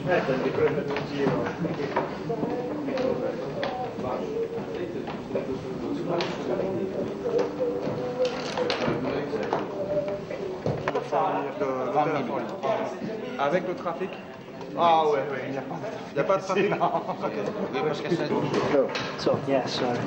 Ti prendono in giro. Avec le trafic? Ah ouais, il n'y a pas de trafic. Oui, parce que c'est... So, yeah, sorry.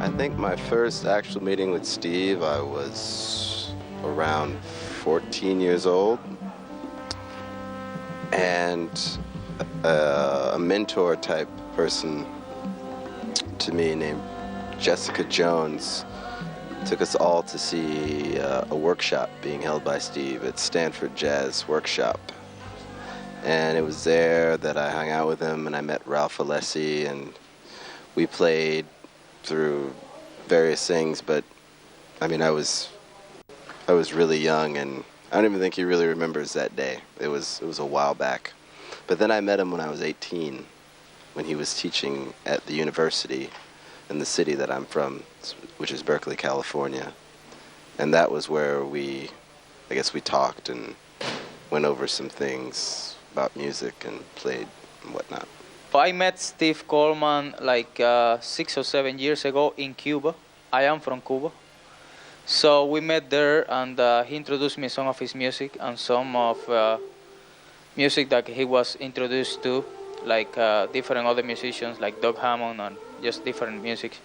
I think my first actual meeting with Steve, I was around 14 years old. And a mentor type person to me named Jessica Jones took us all to see a workshop being held by Steve at Stanford Jazz Workshop. And it was there that I hung out with him and I met Ralph Alessi and we played through various things, but I mean I was really young and I don't even think he really remembers that day. It was a while back. But then I met him when I was 18 when he was teaching at the university in the city that I'm from, which is Berkeley, California. And that was where I guess we talked and went over some things about music and played and whatnot. I met Steve Coleman like 6 or 7 years ago in Cuba. I am from Cuba. So we met there and he introduced me some of his music and some of music that he was introduced to, like different other musicians like Doug Hammond and just different music.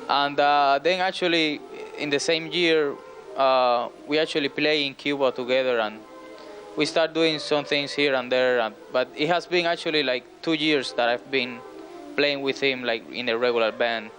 And then actually in the same year we actually play in Cuba together and we start doing some things here and there, but it has been actually like 2 years that I've been playing with him like in a regular band.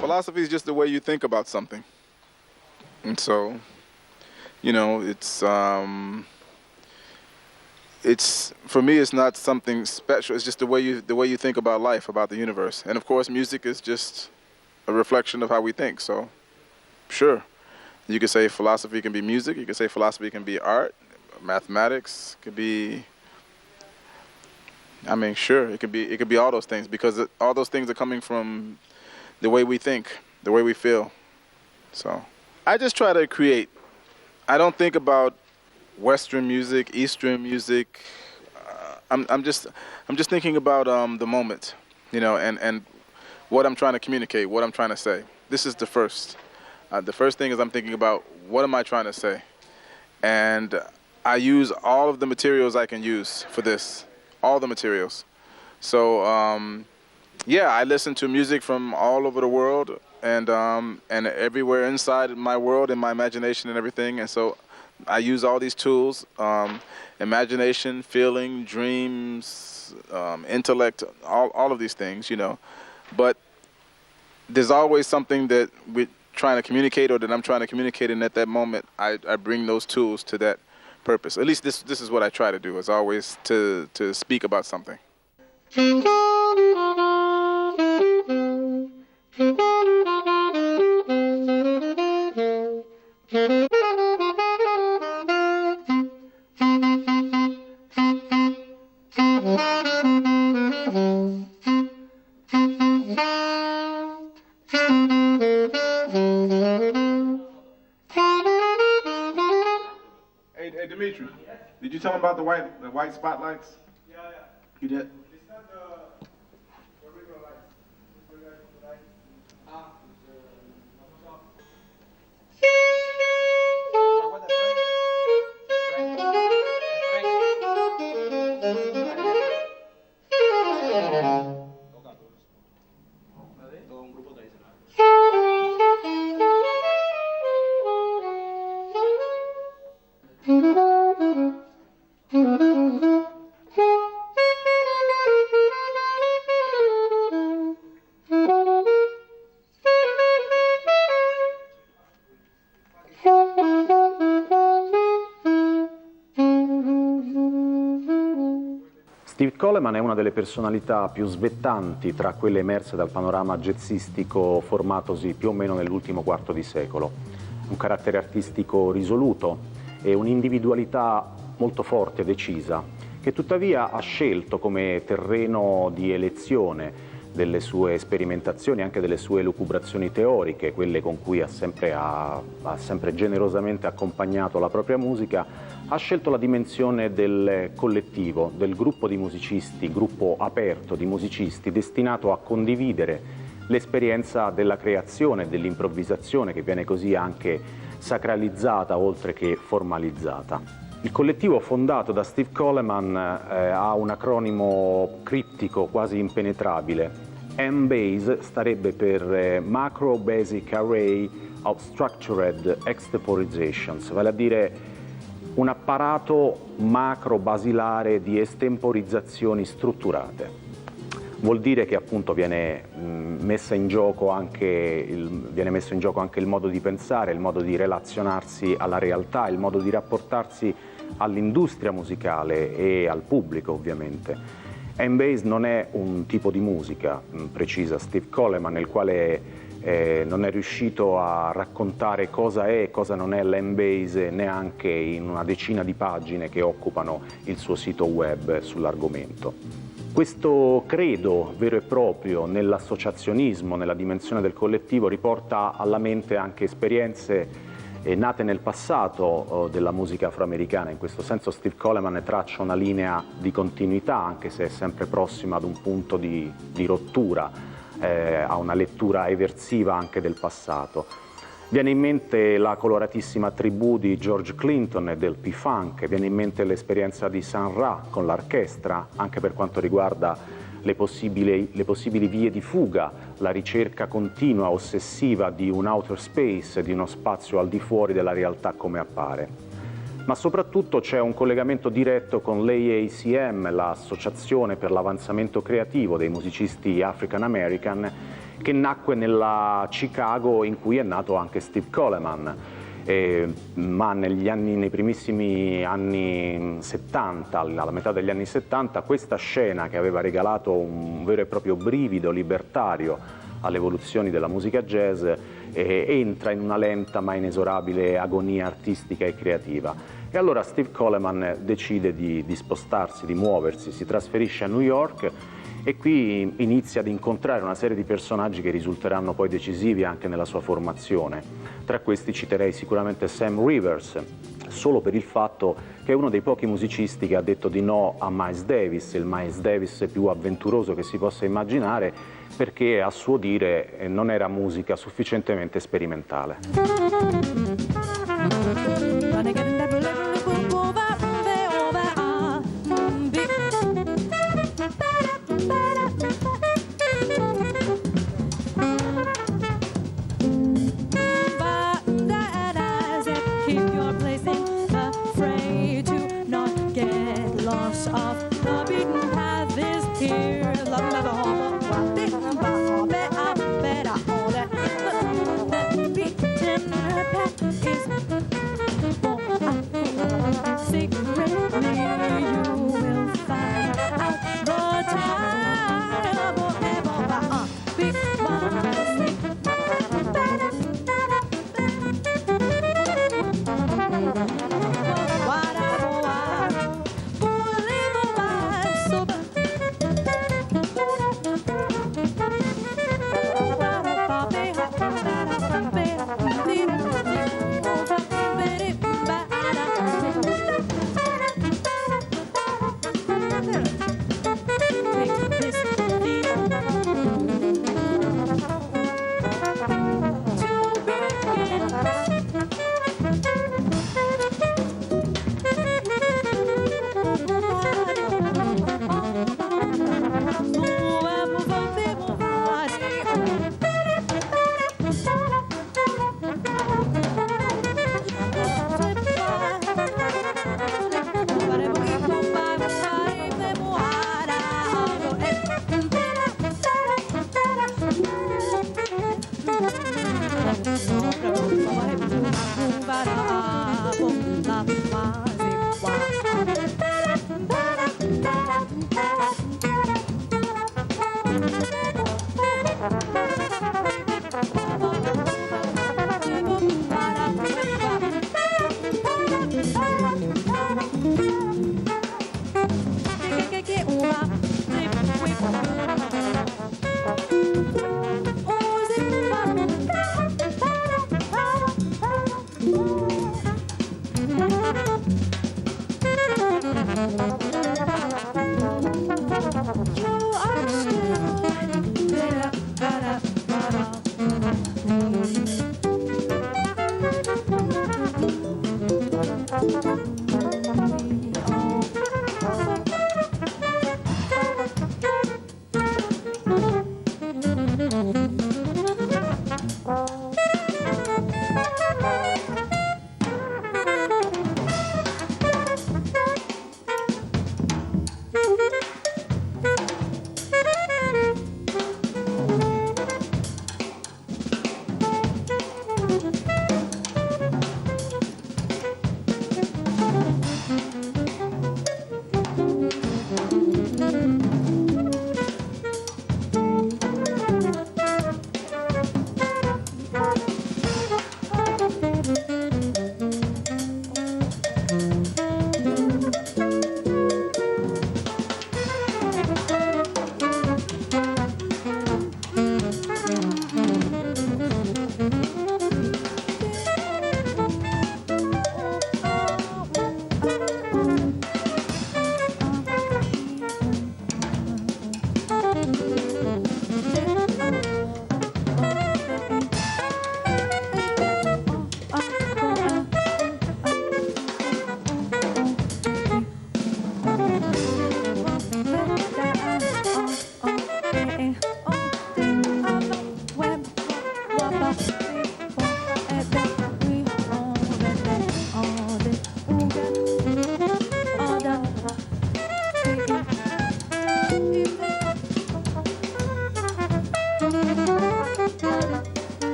Philosophy is just the way you think about something. And so, you know, it's for me it's not something special. It's just the way you think about life, about the universe. And of course music is just a reflection of how we think. So sure, you could say philosophy can be music, you could say philosophy can be art, mathematics, could be, I mean, sure, it could be all those things, because all those things are coming from the way we think, the way we feel. So I just try to create. I don't think about Western music, Eastern music. I'm just thinking about the moment, you know, and what I'm trying to communicate, what I'm trying to say. This is the first. The first thing is I'm thinking about what am I trying to say, and I use all of the materials I can use for this, all the materials. So yeah, I listen to music from all over the world and everywhere inside my world and my imagination and everything, and so I use all these tools, imagination, feeling, dreams, intellect, all of these things, you know. But there's always something that we're trying to communicate or that I'm trying to communicate, and at that moment I bring those tools to that purpose. At least this is what I try to do, is always to speak about something. Hey, Dimitri, did you tell him about the white spotlights? Yeah. You did? It's not the regular lights. It's the light. Steve Coleman è una delle personalità più svettanti tra quelle emerse dal panorama jazzistico formatosi più o meno nell'ultimo quarto di secolo. Un carattere artistico risoluto e un'individualità molto forte e decisa, che tuttavia ha scelto come terreno di elezione delle sue sperimentazioni, anche delle sue elucubrazioni teoriche, quelle con cui ha sempre generosamente accompagnato la propria musica. Ha scelto la dimensione del collettivo, del gruppo di musicisti, gruppo aperto di musicisti destinato a condividere l'esperienza della creazione, dell'improvvisazione, che viene così anche sacralizzata oltre che formalizzata. Il collettivo fondato da Steve Coleman ha un acronimo criptico quasi impenetrabile. M-Base starebbe per Macro Basic Array of Structured Extemporizations, vale a dire un apparato macro basilare di estemporizzazioni strutturate. Vuol dire che appunto viene messo in gioco anche il modo di pensare, il modo di relazionarsi alla realtà, il modo di rapportarsi all'industria musicale e al pubblico, ovviamente. M-Base non è un tipo di musica, precisa Steve Coleman, nel quale non è riuscito a raccontare cosa è e cosa non è l'M-Base neanche in una decina di pagine che occupano il suo sito web sull'argomento. Questo credo vero e proprio nell'associazionismo, nella dimensione del collettivo, riporta alla mente anche esperienze nate nel passato della musica afroamericana. In questo senso Steve Coleman traccia una linea di continuità, anche se è sempre prossima ad un punto di rottura, a una lettura eversiva anche del passato. Viene in mente la coloratissima tribù di George Clinton e del P-Funk, viene in mente l'esperienza di Sun Ra con l'orchestra, anche per quanto riguarda le possibili vie di fuga, la ricerca continua, ossessiva di un outer space, di uno spazio al di fuori della realtà come appare. Ma soprattutto c'è un collegamento diretto con l'AACM, l'Associazione per l'avanzamento creativo dei musicisti African American, che nacque nella Chicago in cui è nato anche Steve Coleman. Ma nei primissimi anni 70, alla metà degli anni 70, questa scena che aveva regalato un vero e proprio brivido libertario alle evoluzioni della musica jazz entra in una lenta ma inesorabile agonia artistica e creativa. E allora Steve Coleman decide di spostarsi, di muoversi, si trasferisce a New York e qui inizia ad incontrare una serie di personaggi che risulteranno poi decisivi anche nella sua formazione. Tra questi citerei sicuramente Sam Rivers, solo per il fatto che è uno dei pochi musicisti che ha detto di no a Miles Davis, il Miles Davis più avventuroso che si possa immaginare, perché a suo dire non era musica sufficientemente sperimentale.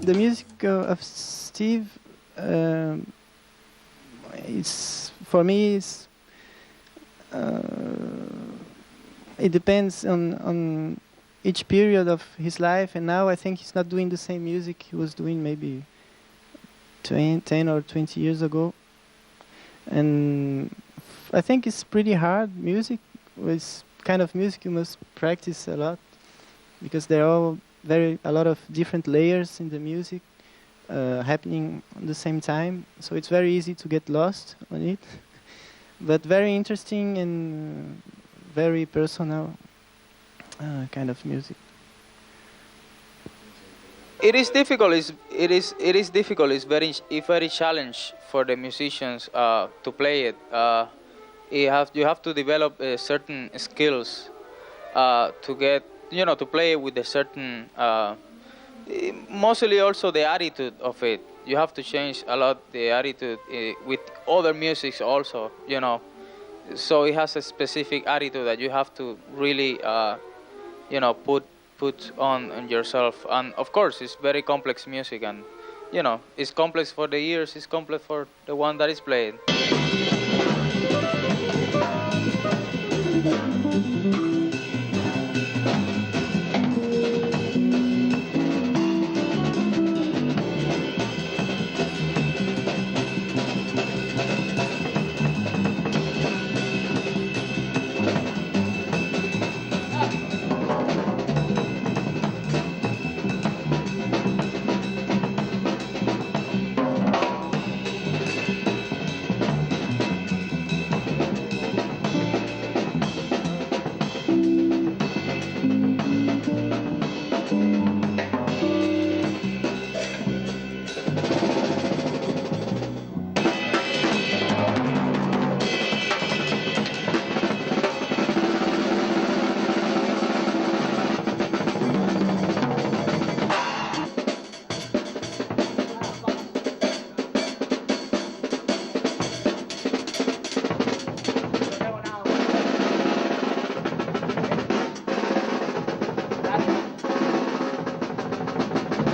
The music of Steve, it's for me. It depends on each period of his life, and now I think he's not doing the same music he was doing maybe 10 or 20 years ago. And I think it's pretty hard music. It's kind of music you must practice a lot because there are a lot of different layers in the music happening at the same time. So it's very easy to get lost on it, but very interesting and very personal kind of music. It is difficult. It is difficult. It's very challenge for the musicians to play it. You have to develop certain skills to get to play with a certain. Mostly also the attitude of it. You have to change a lot the attitude with other musics also. So it has a specific attitude that you have to really put on yourself. And of course, it's very complex music, and it's complex for the ears, it's complex for the one that is playing.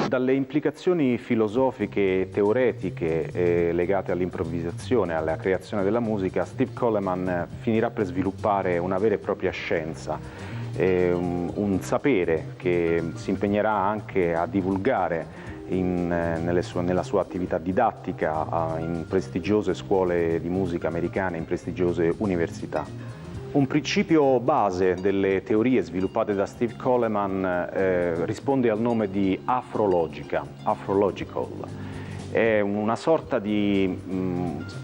Dalle implicazioni filosofiche e teoretiche legate all'improvvisazione, alla creazione della musica, Steve Coleman finirà per sviluppare una vera e propria scienza, un sapere che si impegnerà anche a divulgare nella sua attività didattica in prestigiose scuole di musica americane, in prestigiose università. Un principio base delle teorie sviluppate da Steve Coleman risponde al nome di afrological. È una sorta di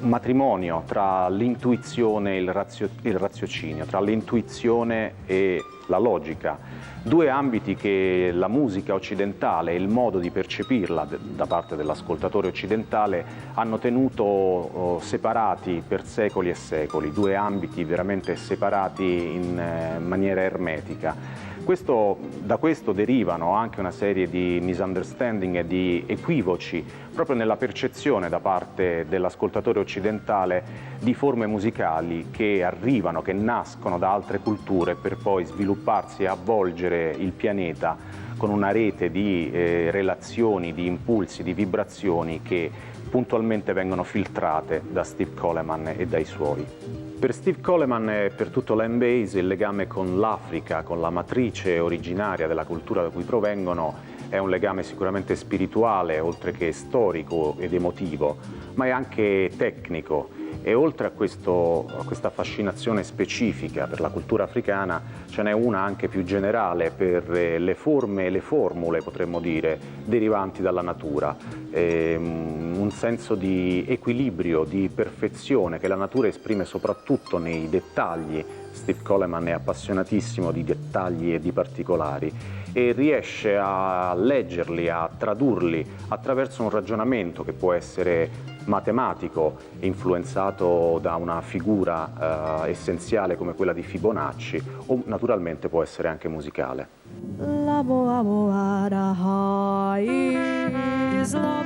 matrimonio tra l'intuizione e il raziocinio, tra l'intuizione e la logica. Due ambiti che la musica occidentale e il modo di percepirla da parte dell'ascoltatore occidentale hanno tenuto separati per secoli e secoli, due ambiti veramente separati in maniera ermetica. Da questo derivano anche una serie di misunderstanding e di equivoci proprio nella percezione da parte dell'ascoltatore occidentale di forme musicali che arrivano, che nascono da altre culture per poi svilupparsi e avvolgere il pianeta con una rete di relazioni, di impulsi, di vibrazioni che puntualmente vengono filtrate da Steve Coleman e dai suoi. Per Steve Coleman e per tutto l'M-Base il legame con l'Africa, con la matrice originaria della cultura da cui provengono, è un legame sicuramente spirituale, oltre che storico ed emotivo, ma è anche tecnico. E oltre a questa fascinazione specifica per la cultura africana, ce n'è una anche più generale per le forme e le formule, potremmo dire, derivanti dalla natura. Un senso di equilibrio, di perfezione che la natura esprime soprattutto nei dettagli. Steve Coleman è appassionatissimo di dettagli e di particolari e riesce a leggerli, a tradurli attraverso un ragionamento che può essere matematico, influenzato da una figura essenziale come quella di Fibonacci, o naturalmente può essere anche musicale. La boa boa da raiz, la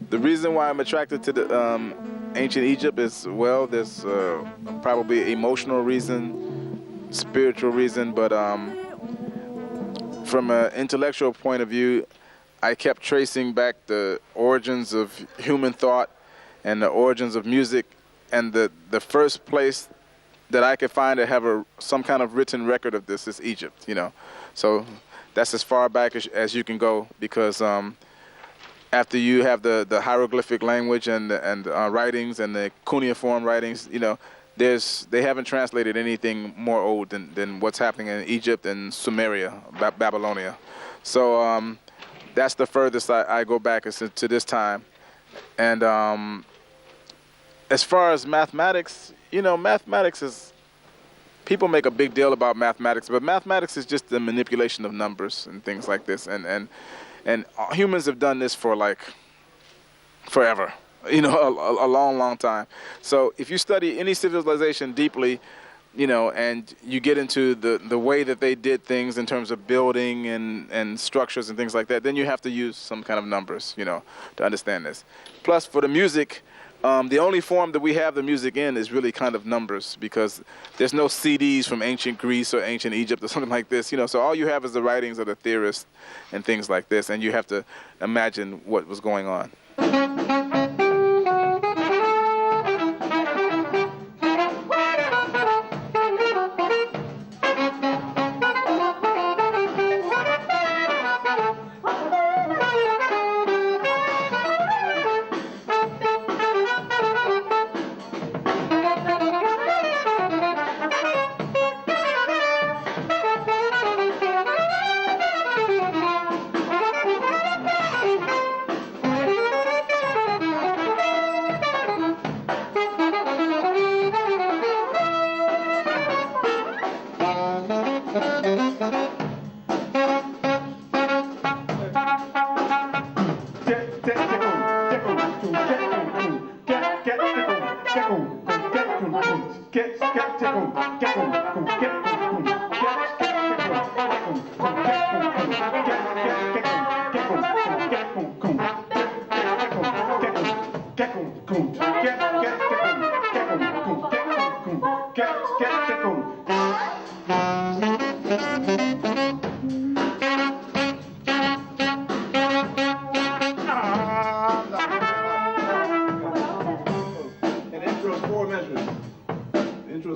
The reason why I'm attracted to the ancient Egypt is, well, there's probably emotional reason, spiritual reason, but from an intellectual point of view, I kept tracing back the origins of human thought and the origins of music, and the first place that I could find to have some kind of written record of this is Egypt, you know. So that's as far back as you can go, because after you have the hieroglyphic language and writings and the cuneiform writings, you know, they haven't translated anything more old than what's happening in Egypt and Sumeria, Babylonia. So that's the furthest I go back to this time. And as far as mathematics, you know, mathematics is, people make a big deal about mathematics, but mathematics is just the manipulation of numbers and things like this. And humans have done this for like forever, you know, a long, long time. So if you study any civilization deeply, you know, and you get into the way that they did things in terms of building and structures and things like that, then you have to use some kind of numbers, you know, to understand this. Plus, for the music, the only form that we have the music in is really kind of numbers, because there's no CDs from ancient Greece or ancient Egypt or something like this, you know, so all you have is the writings of the theorists and things like this, and you have to imagine what was going on.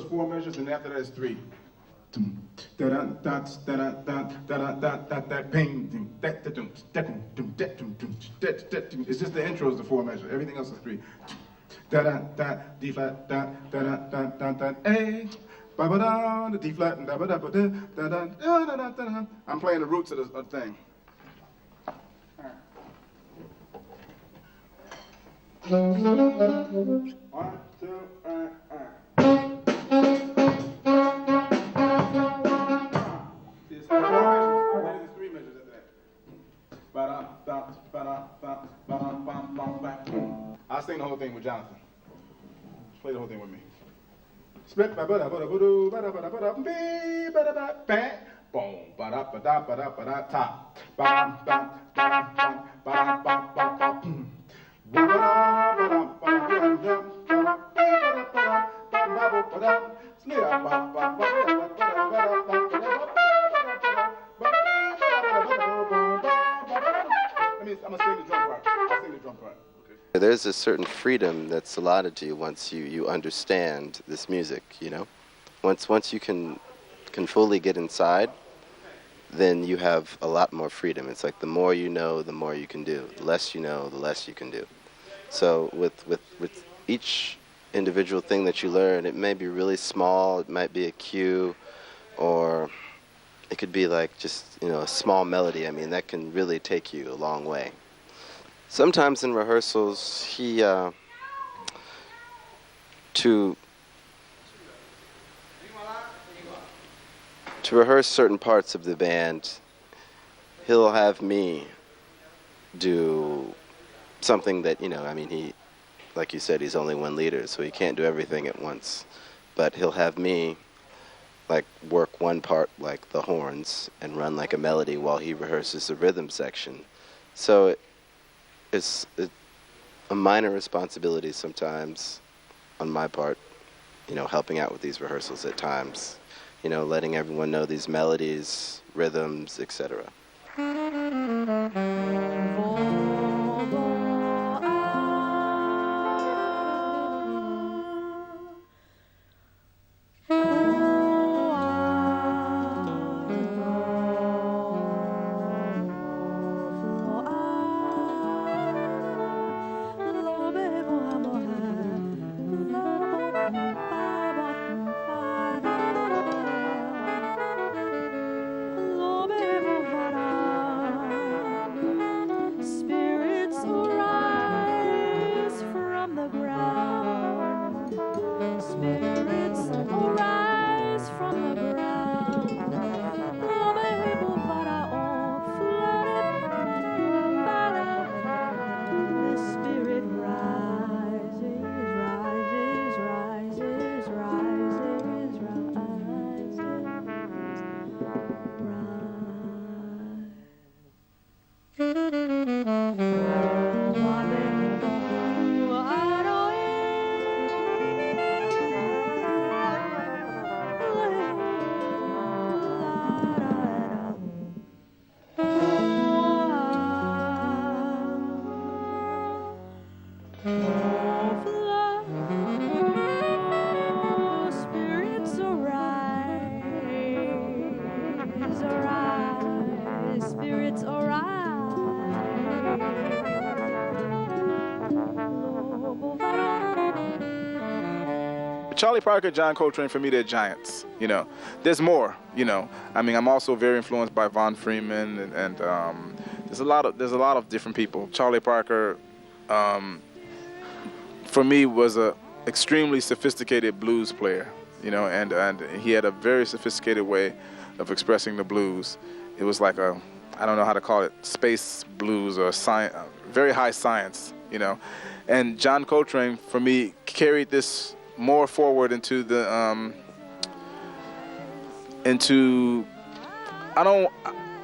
Four measures, and after that is three. It's just the intro is the four measures. Everything else is three. D flat, A, ba ba da, the D flat, and da ba da ba da da da da. I'm playing the roots of the thing. One, two, I'll sing the whole thing with Jonathan. Just play the whole thing with me. Split ba ba da ba da ba do ba da ba da ba da be ba da ba bang boom ba da ba da ba da ba da ta ba ba ba ba ba ba ba ba boom ba ba da ba da ba da ba da ba da split ba ba ba ba I'm gonna sing the drum part. I'll sing the drum part. There's a certain freedom that's allotted to you once you understand this music, you know? Once you can fully get inside, then you have a lot more freedom. It's like the more you know, the more you can do. The less you know, the less you can do. So with each individual thing that you learn, it may be really small, it might be a cue, or it could be like just, you know, a small melody. I mean, that can really take you a long way. Sometimes in rehearsals, he, to rehearse certain parts of the band, he'll have me do something that, you know, I mean, he, like you said, he's only one leader, so he can't do everything at once. But he'll have me, like, work one part, like the horns, and run like a melody while he rehearses the rhythm section. So it's a minor responsibility sometimes on my part, you know, helping out with these rehearsals at times, you know, letting everyone know these melodies, rhythms, etc. Charlie Parker, John Coltrane, for me, they're giants. You know, there's more. You know, I mean, I'm also very influenced by Von Freeman, and there's a lot of different people. Charlie Parker, for me, was a extremely sophisticated blues player. You know, and he had a very sophisticated way of expressing the blues. It was like a, I don't know how to call it, space blues or science, very high science. You know, and John Coltrane, for me, carried this more forward into the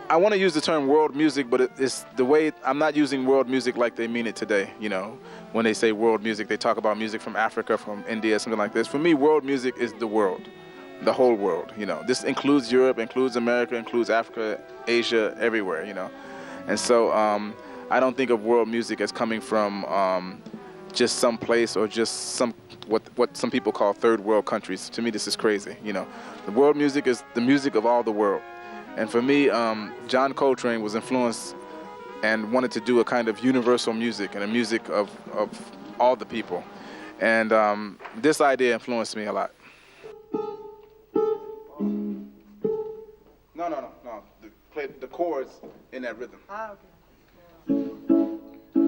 I want to use the term world music, but it's the way I'm not using world music like they mean it today. You know, when they say world music, they talk about music from Africa, from India, something like this. For me, world music is the world, the whole world. You know, this includes Europe, includes America, includes Africa, Asia, everywhere. You know, and so I don't think of world music as coming from just some place or just some what some people call third world countries. To me, this is crazy. You know, the world music is the music of all the world. And for me, John Coltrane was influenced and wanted to do a kind of universal music and a music of all the people. And this idea influenced me a lot. No. Play the chords in that rhythm. Ah, okay.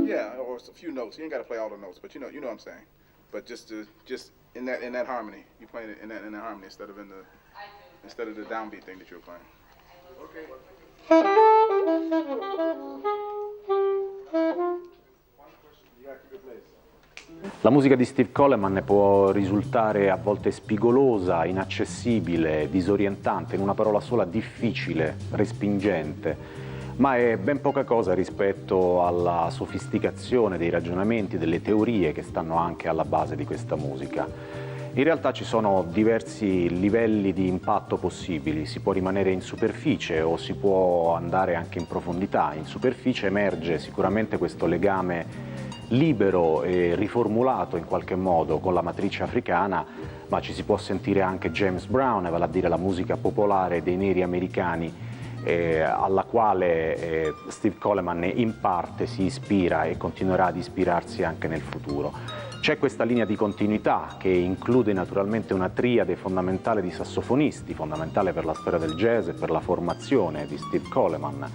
Yeah, or a few notes. You ain't got to play all the notes, but you know what I'm saying. But just in that harmony, you playing it in that harmony instead of the downbeat thing that you were playing. Okay. La musica di Steve Coleman può risultare a volte spigolosa, inaccessibile, disorientante, in una parola sola difficile, respingente, ma è ben poca cosa rispetto alla sofisticazione dei ragionamenti, delle teorie che stanno anche alla base di questa musica. In realtà ci sono diversi livelli di impatto possibili, si può rimanere in superficie o si può andare anche in profondità. In superficie emerge sicuramente questo legame libero e riformulato in qualche modo con la matrice africana, ma ci si può sentire anche James Brown, vale a dire la musica popolare dei neri americani, alla quale Steve Coleman in parte si ispira e continuerà ad ispirarsi anche nel futuro. C'è questa linea di continuità che include naturalmente una triade fondamentale di sassofonisti, fondamentale per la storia del jazz e per la formazione di Steve Coleman,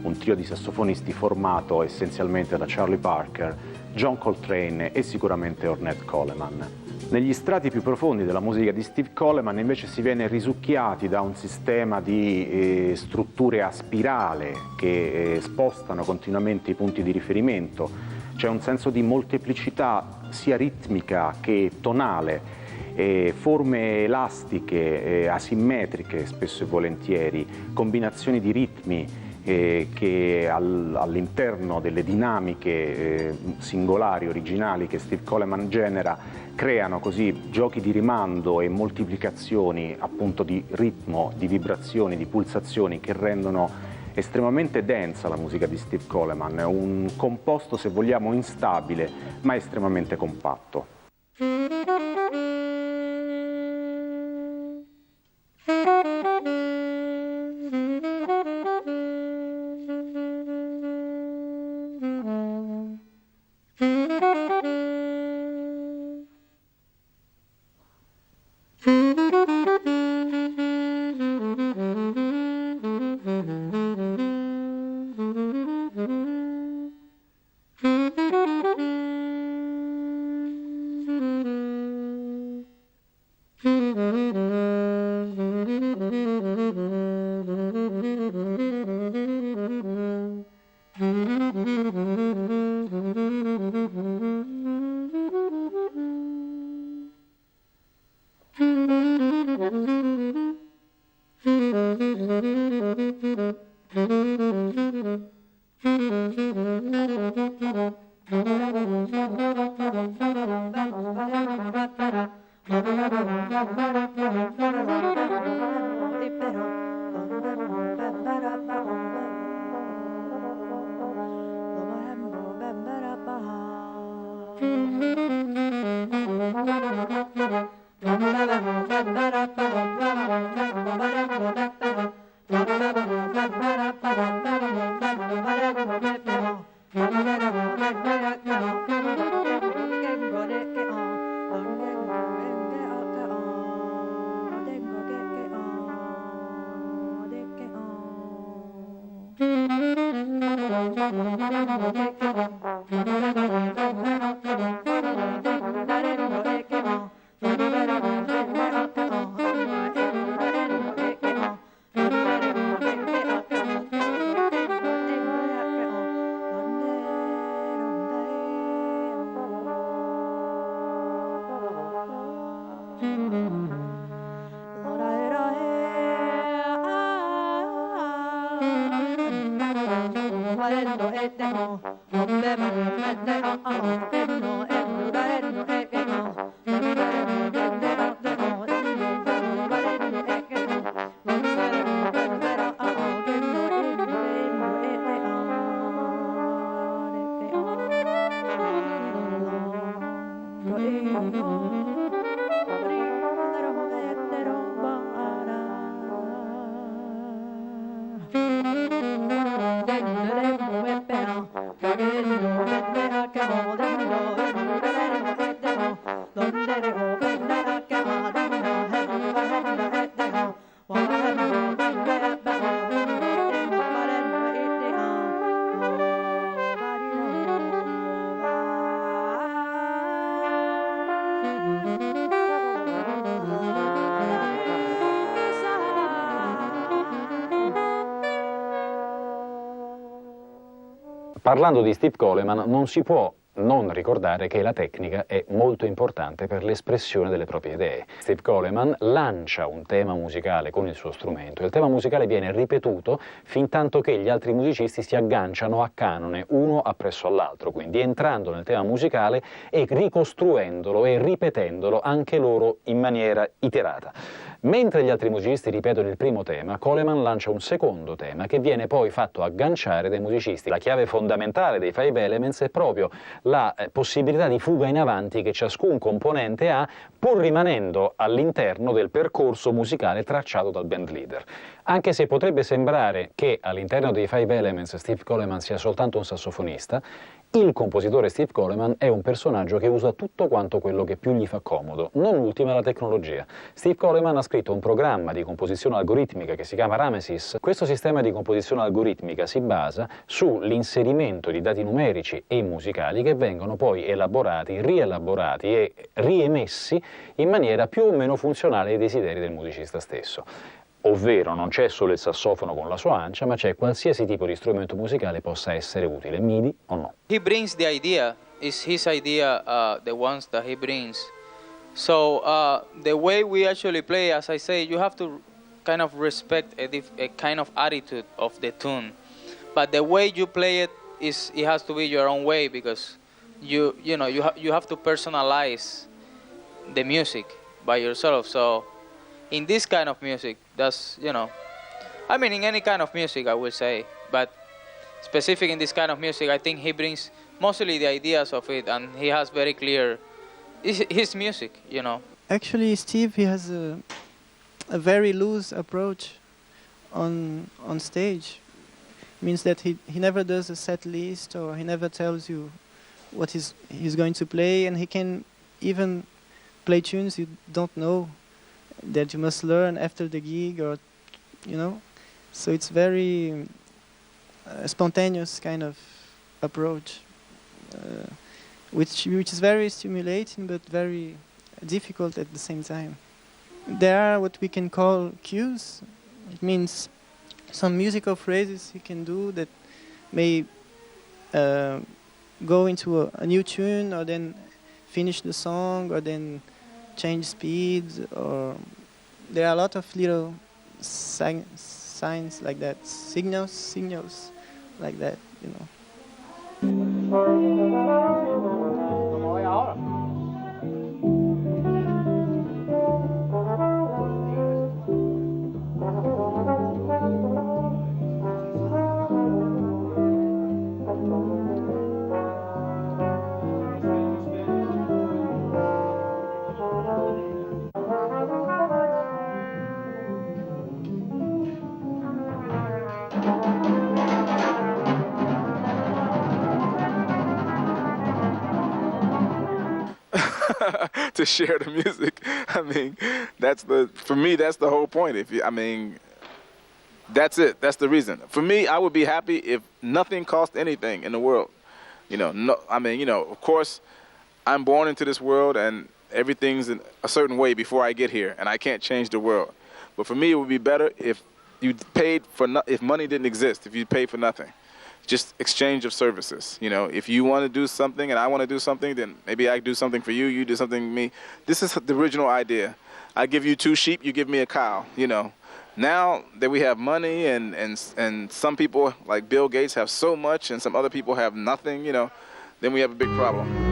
un trio di sassofonisti formato essenzialmente da Charlie Parker, John Coltrane e sicuramente Ornette Coleman. Negli strati più profondi della musica di Steve Coleman invece si viene risucchiati da un sistema di strutture a spirale che spostano continuamente i punti di riferimento. C'è un senso di molteplicità sia ritmica che tonale, forme elastiche, asimmetriche spesso e volentieri, combinazioni di ritmi che all'interno delle dinamiche singolari, originali che Steve Coleman genera, creano così giochi di rimando e moltiplicazioni appunto di ritmo, di vibrazioni, di pulsazioni che rendono estremamente densa la musica di Steve Coleman, è un composto se vogliamo instabile ma estremamente compatto. Parlando di Steve Coleman non si può non ricordare che la tecnica è molto importante per l'espressione delle proprie idee. Steve Coleman lancia un tema musicale con il suo strumento e il tema musicale viene ripetuto fin tanto che gli altri musicisti si agganciano a canone uno appresso all'altro, quindi entrando nel tema musicale e ricostruendolo e ripetendolo anche loro in maniera iterata. Mentre gli altri musicisti ripetono il primo tema, Coleman lancia un secondo tema che viene poi fatto agganciare dai musicisti. La chiave fondamentale dei Five Elements è proprio la possibilità di fuga in avanti che ciascun componente ha, pur rimanendo all'interno del percorso musicale tracciato dal band leader. Anche se potrebbe sembrare che all'interno dei Five Elements Steve Coleman sia soltanto un sassofonista, il compositore Steve Coleman è un personaggio che usa tutto quanto quello che più gli fa comodo, non ultima la tecnologia. Steve Coleman ha scritto un programma di composizione algoritmica che si chiama Ramesis. Questo sistema di composizione algoritmica si basa sull'inserimento di dati numerici e musicali che vengono poi elaborati, rielaborati e riemessi in maniera più o meno funzionale ai desideri del musicista stesso. Ovvero non c'è solo il sassofono con la sua ancia, ma c'è qualsiasi tipo di strumento musicale possa essere utile, MIDI o no. He brings the idea, it's his idea, the ones that he brings. So the way we actually play, as I say, you have to kind of respect a kind of attitude of the tune. But the way you play it, it has to be your own way, because you have to personalize the music by yourself. So in this kind of music, that's, I mean, in any kind of music, I will say, but specific in this kind of music, I think he brings mostly the ideas of it, and he has very clear his music, Actually, Steve, he has a very loose approach on stage. Means that he never does a set list, or he never tells you what he's going to play, and he can even play tunes you don't know, that you must learn after the gig, or so it's very spontaneous kind of approach, which is very stimulating but very difficult at the same time. There are what we can call cues. It means some musical phrases you can do that may go into a new tune, or then finish the song, or then change speed, or there are a lot of little signs like that, signals like that, To share the music. I mean, for me, that's the whole point. That's it. That's the reason. For me, I would be happy if nothing cost anything in the world. Of course, I'm born into this world and everything's in a certain way before I get here, and I can't change the world. But for me, it would be better if you paid for if money didn't exist, if you paid for nothing. just exchange of services. You know, if you want to do something and I want to do something, then maybe I do something for you, you do something for me. This is the original idea. I give you 2 sheep, you give me a cow, you know. Now that we have money and some people like Bill Gates have so much and some other people have nothing, you know, then we have a big problem.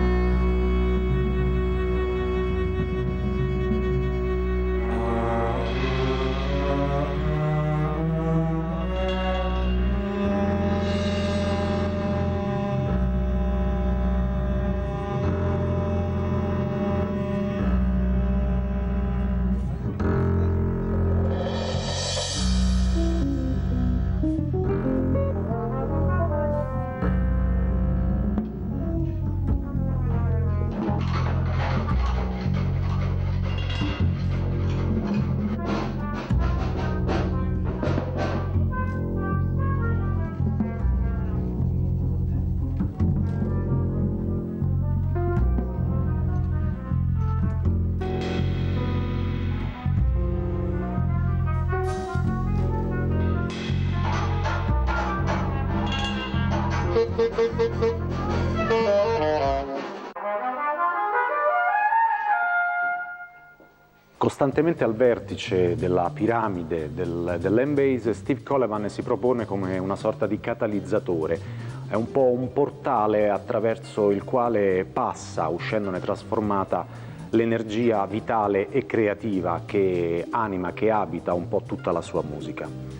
Costantemente al vertice della piramide dell'M-Base, Steve Coleman si propone come una sorta di catalizzatore. È un po' un portale attraverso il quale passa, uscendone trasformata, l'energia vitale e creativa che anima, che abita un po' tutta la sua musica.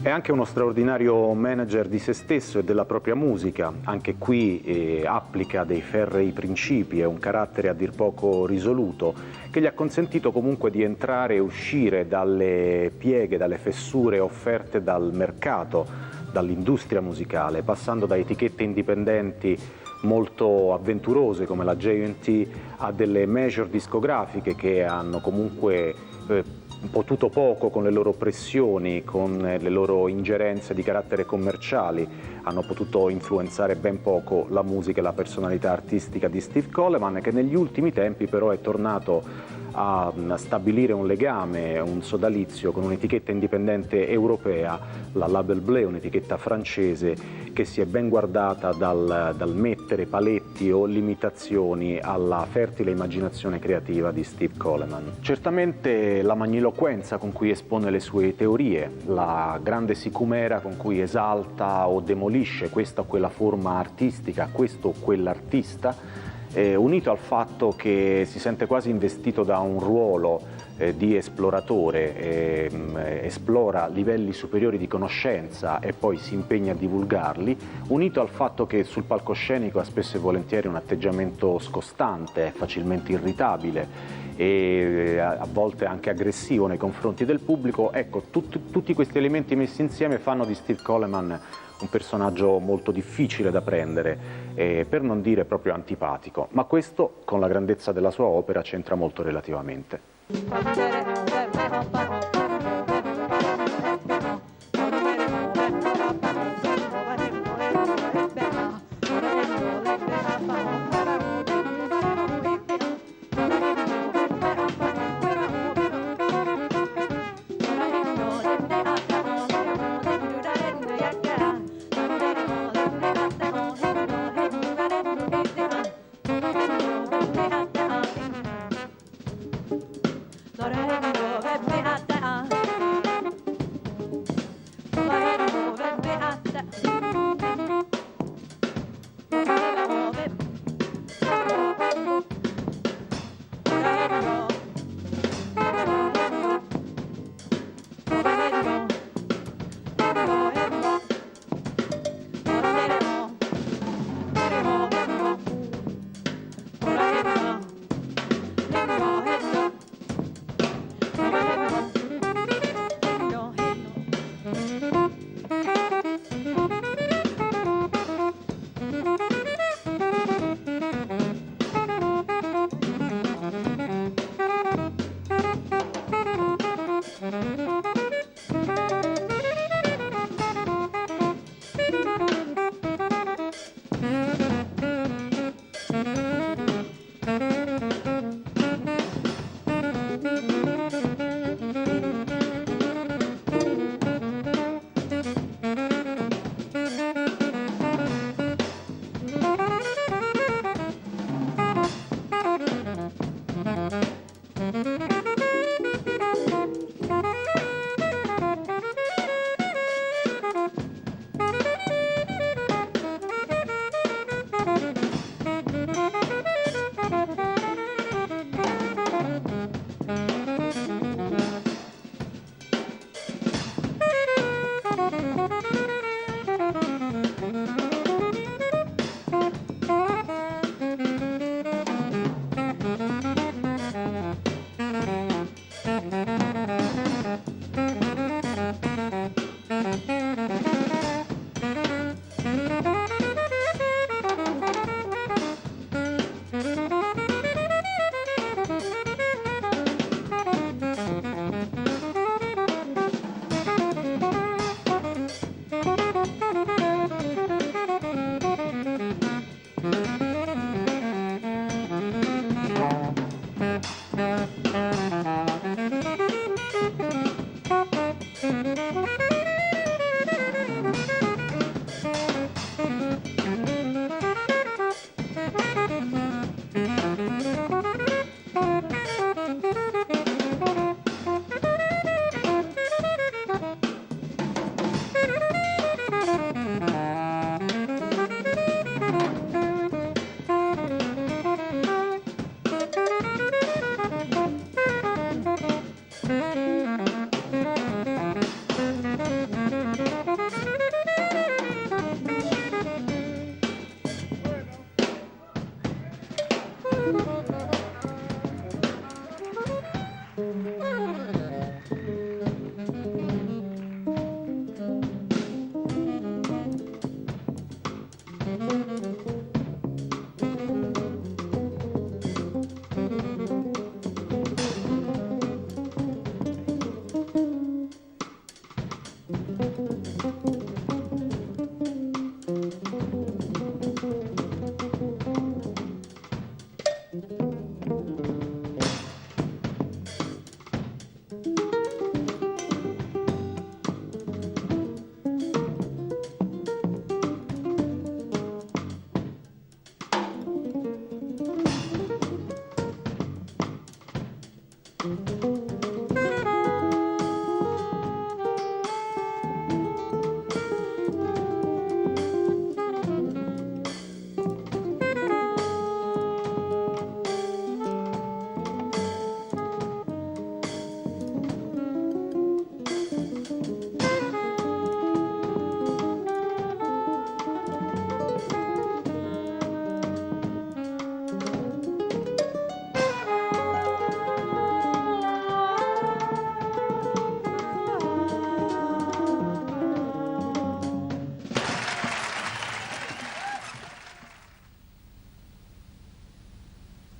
È anche uno straordinario manager di se stesso e della propria musica. Anche qui applica dei ferrei principi e un carattere a dir poco risoluto che gli ha consentito comunque di entrare e uscire dalle pieghe, dalle fessure offerte dal mercato, dall'industria musicale, passando da etichette indipendenti molto avventurose come la J&T a delle major discografiche che hanno comunque potuto poco con le loro pressioni, con le loro ingerenze di carattere commerciali, hanno potuto influenzare ben poco la musica e la personalità artistica di Steve Coleman, che negli ultimi tempi però è tornato a stabilire un legame, un sodalizio con un'etichetta indipendente europea, la Label Bleu, un'etichetta francese che si è ben guardata dal mettere paletti o limitazioni alla fertile immaginazione creativa di Steve Coleman. Certamente la magniloquenza con cui espone le sue teorie, la grande sicumera con cui esalta o demolisce questa o quella forma artistica, questo o quell'artista, unito al fatto che si sente quasi investito da un ruolo di esploratore, esplora livelli superiori di conoscenza e poi si impegna a divulgarli, unito al fatto che sul palcoscenico ha spesso e volentieri un atteggiamento scostante, facilmente irritabile e a volte anche aggressivo nei confronti del pubblico, ecco, tutti questi elementi messi insieme fanno di Steve Coleman un personaggio molto difficile da prendere, per non dire proprio antipatico, ma questo con la grandezza della sua opera c'entra molto relativamente. Thank you.